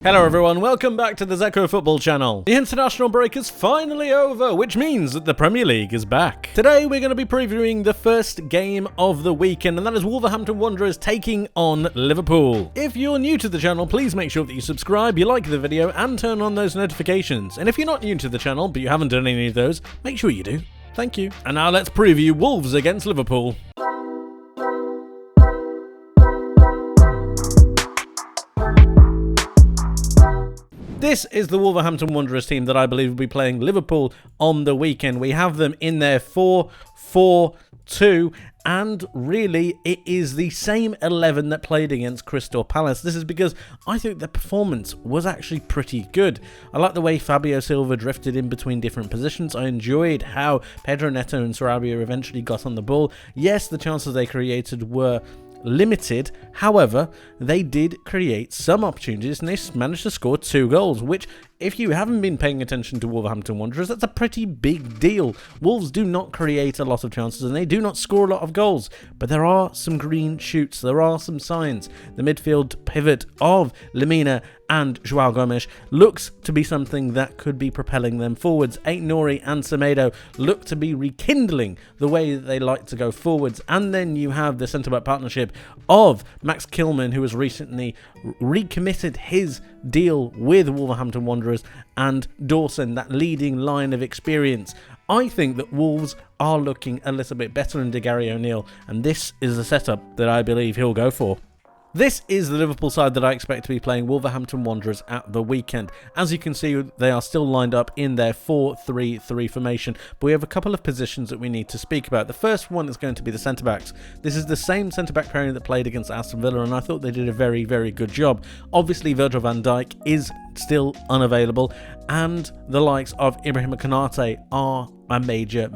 Hello everyone, welcome back to the Zekko football channel. The international break is finally over, which means that the Premier League is back. Today we're going to be previewing the first game of the weekend, and that is Wolverhampton Wanderers taking on Liverpool. If you're new to the channel, please make sure that you subscribe, you like the video, and turn on those notifications. And if you're not new to the channel, but you haven't done any of those, make sure you do. Thank you. And now let's preview Wolves against Liverpool. This is the Wolverhampton Wanderers team that I believe will be playing Liverpool on the weekend. We have them in their 4-4-2, and really it is the same 11 that played against Crystal Palace. This is because I think the performance was actually pretty good. I like the way Fabio Silva drifted in between different positions. I enjoyed how Pedro Neto and Sarabia eventually got on the ball. Yes, the chances they created were limited, however, they did create some opportunities and they managed to score 2 goals, which, if you haven't been paying attention to Wolverhampton Wanderers, that's a pretty big deal. Wolves do not create a lot of chances and they do not score a lot of goals, but there are some green shoots, there are some signs. The midfield pivot of Lemina and João Gomes looks to be something that could be propelling them forwards. Aït-Nouri and Semedo look to be rekindling the way that they like to go forwards. And then you have the centre-back partnership of Max Kilman, who has recently recommitted his deal with Wolverhampton Wanderers, and Dawson, that leading line of experience. I think that Wolves are looking a little bit better under Gary O'Neill, and this is the setup that I believe he'll go for. This is the Liverpool side that I expect to be playing Wolverhampton Wanderers at the weekend. As you can see, they are still lined up in their 4-3-3 formation, but we have a couple of positions that we need to speak about. The first one is going to be the centre-backs. This is the same centre-back pairing that played against Aston Villa, and I thought they did a very, very good job. Obviously, Virgil van Dijk is still unavailable, and the likes of Ibrahim Konate are a major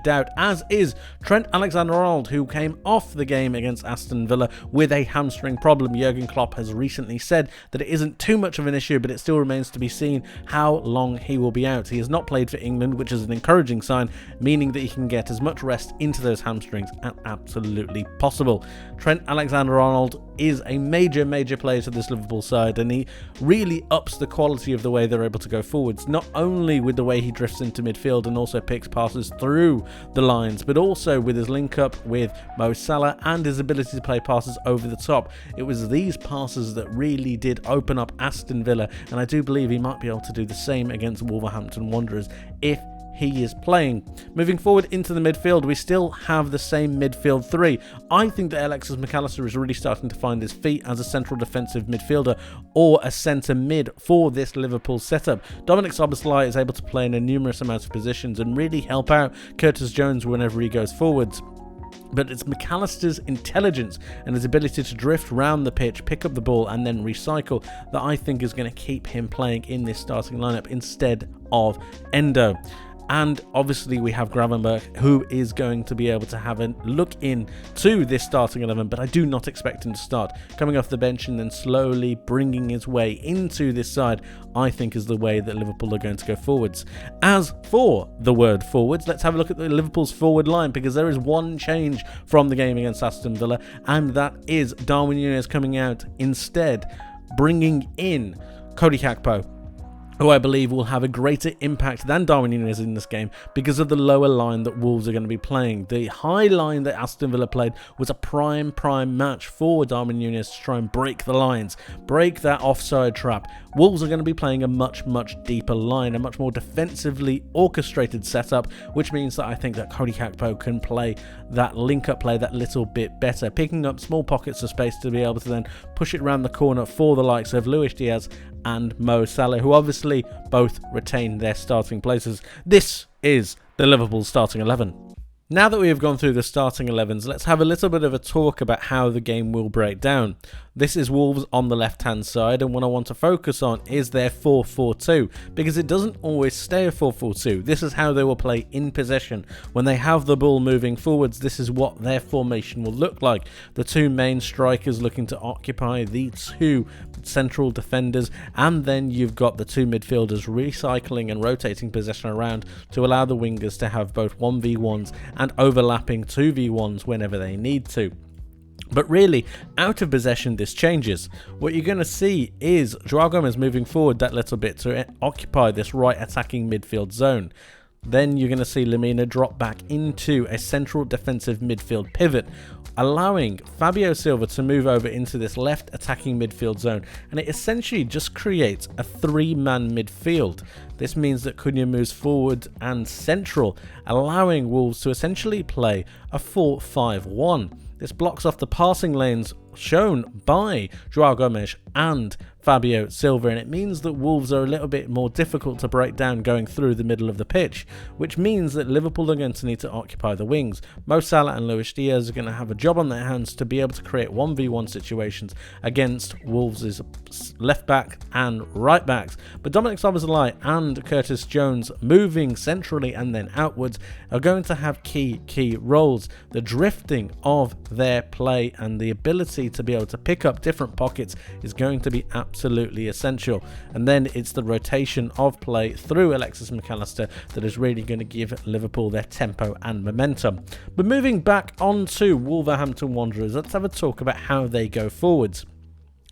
doubt, as is Trent Alexander-Arnold, who came off the game against Aston Villa with a hamstring problem. Jurgen Klopp has recently said that it isn't too much of an issue, but it still remains to be seen how long he will be out. He has not played for England, which is an encouraging sign, meaning that he can get as much rest into those hamstrings as absolutely possible. Trent Alexander-Arnold is a major player to this Liverpool side, and he really ups the quality of the way they're able to go forwards, not only with the way he drifts into midfield and also picks passes through the lines, but also with his link up with Mo Salah and his ability to play passes over the top. It was these passes that really did open up Aston Villa, and I do believe he might be able to do the same against Wolverhampton Wanderers if he is playing. Moving forward into the midfield, we still have the same midfield three. I think that Alexis Mac Allister is really starting to find his feet as a central defensive midfielder or a centre mid for this Liverpool setup. Dominic Szoboszlai is able to play in a numerous amount of positions and really help out Curtis Jones whenever he goes forwards. But it's Mac Allister's intelligence and his ability to drift round the pitch, pick up the ball and then recycle that I think is going to keep him playing in this starting lineup instead of Endo. And obviously we have Gravenberch, who is going to be able to have a look into this starting 11, but I do not expect him to start. Coming off the bench and then slowly bringing his way into this side, I think is the way that Liverpool are going to go forwards. As for the word forwards, let's have a look at the Liverpool's forward line, because there is one change from the game against Aston Villa, and that is Darwin Núñez coming out instead, bringing in Cody Gakpo, who I believe will have a greater impact than Darwin Núñez in this game because of the lower line that Wolves are going to be playing. The high line that Aston Villa played was a prime match for Darwin Núñez to try and break the lines, break that offside trap. Wolves are going to be playing a much deeper line, a much more defensively orchestrated setup, which means that I think that Cody Gakpo can play that link-up play that little bit better, picking up small pockets of space to be able to then push it around the corner for the likes of Luis Diaz and Mo Salah, who obviously both retain their starting places. This is the Liverpool starting 11. Now that we have gone through the starting 11s, let's have a little bit of a talk about how the game will break down. This is Wolves on the left-hand side, and what I want to focus on is their 4-4-2, because it doesn't always stay a 4-4-2. This is how they will play in possession. When they have the ball moving forwards, this is what their formation will look like. The two main strikers looking to occupy the two central defenders, and then you've got the two midfielders recycling and rotating possession around to allow the wingers to have both 1v1s and overlapping 2v1s whenever they need to. But really, out of possession, this changes. What you're going to see is Joao Gomez moving forward that little bit to occupy this right attacking midfield zone. Then you're going to see Lemina drop back into a central defensive midfield pivot, allowing Fabio Silva to move over into this left attacking midfield zone, and it essentially just creates a three-man midfield. This means that Cunha moves forward and central, allowing Wolves to essentially play a 4-5-1. This blocks off the passing lanes shown by Joao Gomez and Fabio Silva, and it means that Wolves are a little bit more difficult to break down going through the middle of the pitch, which means that Liverpool are going to need to occupy the wings. Mo Salah and Luis Diaz are going to have a job on their hands to be able to create 1v1 situations against Wolves' left back and right backs. But Dominic Szoboszlai and Curtis Jones moving centrally and then outwards are going to have key roles. The drifting of their play and the ability to be able to pick up different pockets is going to be absolutely essential. And then it's the rotation of play through Alexis Mac Allister that is really going to give Liverpool their tempo and momentum. But moving back onto Wolverhampton Wanderers, let's have a talk about how they go forwards.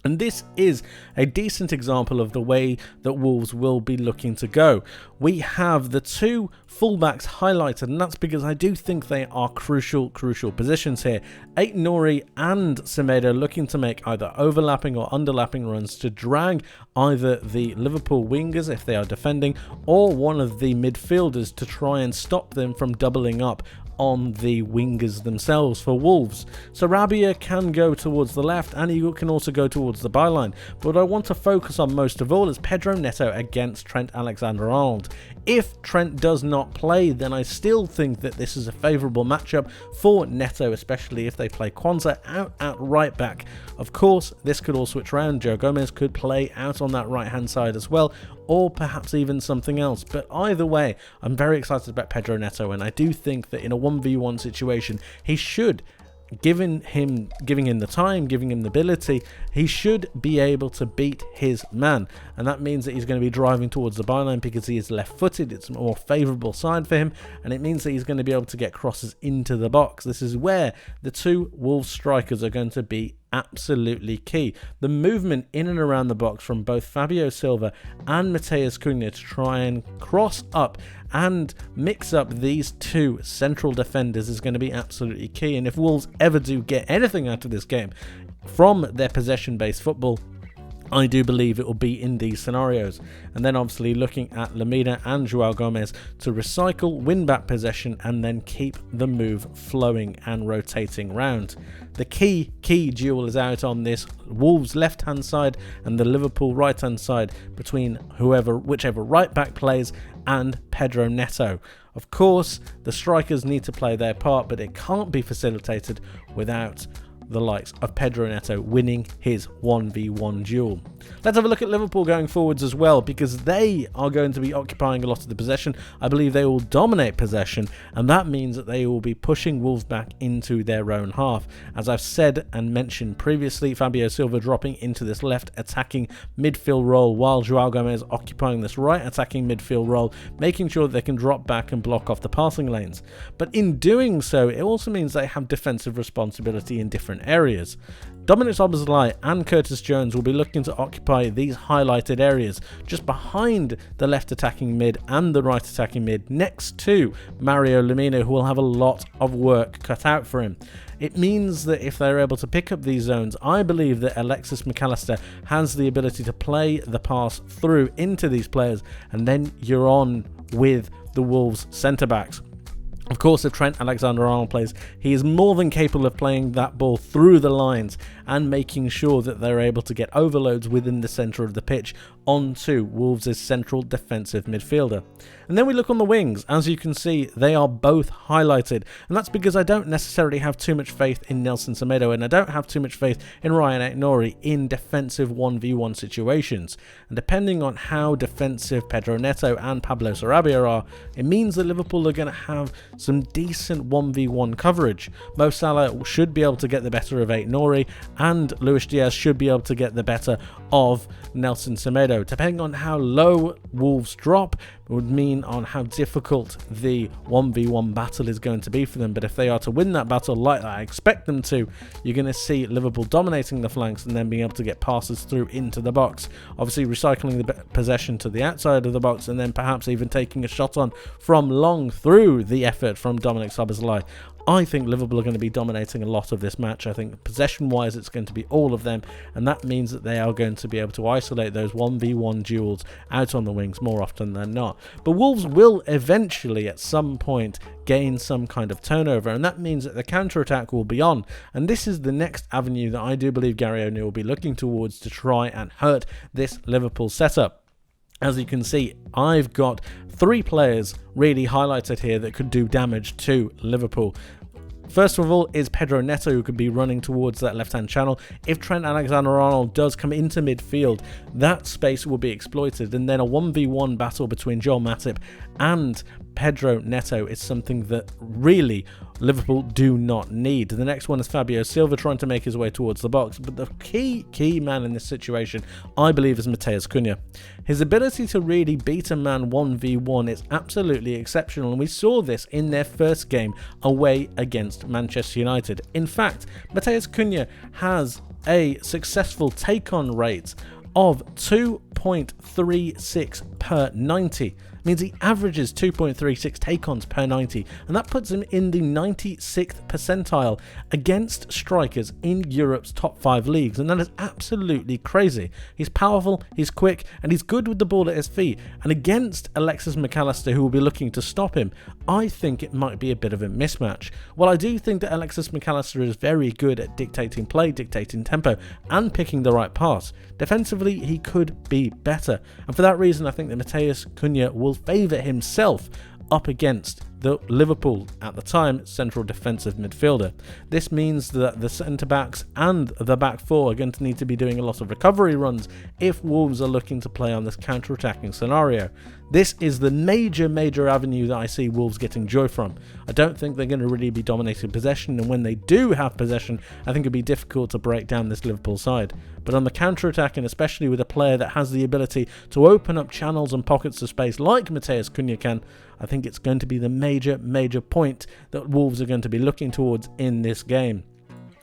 And this is a decent example of the way that Wolves will be looking to go. We have the two fullbacks highlighted, and that's because I do think they are crucial positions here. Aït-Nouri and Semedo looking to make either overlapping or underlapping runs to drag either the Liverpool wingers if they are defending, or one of the midfielders to try and stop them from doubling up on the wingers themselves for Wolves. So Rabia can go towards the left and he can also go towards the byline. But what I want to focus on most of all is Pedro Neto against Trent Alexander-Arnold. If Trent does not play, then I still think that this is a favourable matchup for Neto, especially if they play Kwanzaa out at right back. Of course, this could all switch around. Joe Gomez could play out on that right hand side as well, or perhaps even something else. But either way, I'm very excited about Pedro Neto, and I do think that in a 1v1 situation, he should, giving him the time, giving him the ability, he should be able to beat his man. And that means that he's going to be driving towards the byline because he is left-footed. It's a more favourable side for him, and it means that he's going to be able to get crosses into the box. This is where the two Wolves strikers are going to be absolutely key. The movement in and around the box from both Fabio Silva and Matheus Cunha to try and cross up and mix up these two central defenders is going to be absolutely key. And if Wolves ever do get anything out of this game from their possession-based football, I do believe it will be in these scenarios. And then obviously looking at Lemina and Joao Gomez to recycle, win back possession, and then keep the move flowing and rotating round. The key duel is out on this Wolves left-hand side and the Liverpool right-hand side between whichever right back plays and Pedro Neto. Of course, the strikers need to play their part, but it can't be facilitated without the likes of Pedro Neto winning his 1v1 duel. Let's have a look at Liverpool going forwards as well, because they are going to be occupying a lot of the possession. I believe they will dominate possession, and that means that they will be pushing Wolves back into their own half. As I've said and mentioned previously, Fabio Silva dropping into this left attacking midfield role, while Joao Gomez occupying this right attacking midfield role, making sure that they can drop back and block off the passing lanes. But in doing so, it also means they have defensive responsibility in different areas. Dominic Szoboszlai and Curtis Jones will be looking to occupy these highlighted areas just behind the left attacking mid and the right attacking mid, next to Mario Lemina, who will have a lot of work cut out for him. It means that if they're able to pick up these zones, I believe that Alexis Mac Allister has the ability to play the pass through into these players, and then you're on with the Wolves centre-backs. Of course, if Trent Alexander-Arnold plays, he is more than capable of playing that ball through the lines and making sure that they're able to get overloads within the centre of the pitch onto Wolves' central defensive midfielder. And then we look on the wings. As you can see, they are both highlighted, and that's because I don't necessarily have too much faith in Nelson Semedo, and I don't have too much faith in Ryan Aït-Nouri in defensive 1v1 situations. And depending on how defensive Pedro Neto and Pablo Sarabia are, it means that Liverpool are going to have some decent 1v1 coverage. Mo Salah should be able to get the better of Aït-Nouri, and Luis Diaz should be able to get the better of Nelson Semedo. Depending on how low Wolves drop, would mean on how difficult the 1v1 battle is going to be for them. But if they are to win that battle like I expect them to, you're going to see Liverpool dominating the flanks and then being able to get passes through into the box. Obviously recycling the possession to the outside of the box and then perhaps even taking a shot on from long through the effort from Dominic Szoboszlai. I think Liverpool are going to be dominating a lot of this match. I think possession-wise it's going to be all of them, and that means that they are going to be able to isolate those 1v1 duels out on the wings more often than not. But Wolves will eventually at some point gain some kind of turnover, and that means that the counter-attack will be on, and this is the next avenue that I do believe Gary O'Neill will be looking towards to try and hurt this Liverpool setup. As you can see, I've got 3 players really highlighted here that could do damage to Liverpool. First of all is Pedro Neto, who could be running towards that left-hand channel. If Trent Alexander-Arnold does come into midfield, that space will be exploited, and then a 1v1 battle between Joel Matip and Pedro Neto is something that really Liverpool do not need. The next one is Fabio Silva trying to make his way towards the box, but the key man in this situation, I believe, is Matheus Cunha. His ability to really beat a man 1v1 is absolutely exceptional, and we saw this in their first game away against Manchester United. In fact, Matheus Cunha has a successful take-on rate of 2.36 per 90. Means he averages 2.36 take-ons per 90, and that puts him in the 96th percentile against strikers in Europe's top 5 leagues, and that is absolutely crazy. He's powerful, he's quick, and he's good with the ball at his feet, and against Alexis McAllister, who will be looking to stop him, I think it might be a bit of a mismatch. While I do think that Alexis McAllister is very good at dictating play, dictating tempo, and picking the right pass, defensively he could be better, and for that reason I think that Matheus Cunha will favour himself up against the Liverpool, at the time, central defensive midfielder. This means that the centre-backs and the back four are going to need to be doing a lot of recovery runs if Wolves are looking to play on this counter-attacking scenario. This is the major avenue that I see Wolves getting joy from. I don't think they're going to really be dominating possession, and when they do have possession, I think it'll be difficult to break down this Liverpool side. But on the counter-attack, and especially with a player that has the ability to open up channels and pockets of space like Matheus Cunha can, I think it's going to be the major point that Wolves are going to be looking towards in this game.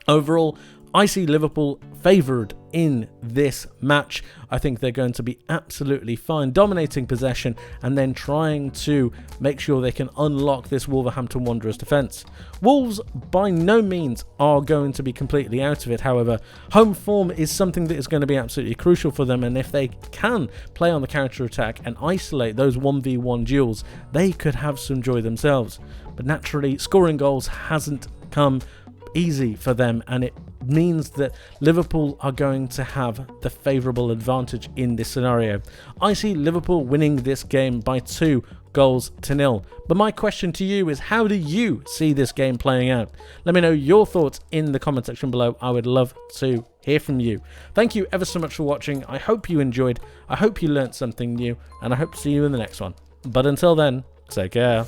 Overall, I see Liverpool favoured in this match. I think they're going to be absolutely fine, dominating possession and then trying to make sure they can unlock this Wolverhampton Wanderers defence. Wolves by no means are going to be completely out of it, however. Home form is something that is going to be absolutely crucial for them, and if they can play on the counter-attack and isolate those 1v1 duels, they could have some joy themselves. But naturally, scoring goals hasn't come easy for them, and it means that Liverpool are going to have the favourable advantage in this scenario. I see Liverpool winning this game by 2-0. But my question to you is, how do you see this game playing out? Let me know your thoughts in the comment section below. I would love to hear from you. Thank you ever so much for watching. I hope you enjoyed. I hope you learnt something new, and I hope to see you in the next one. But until then, take care.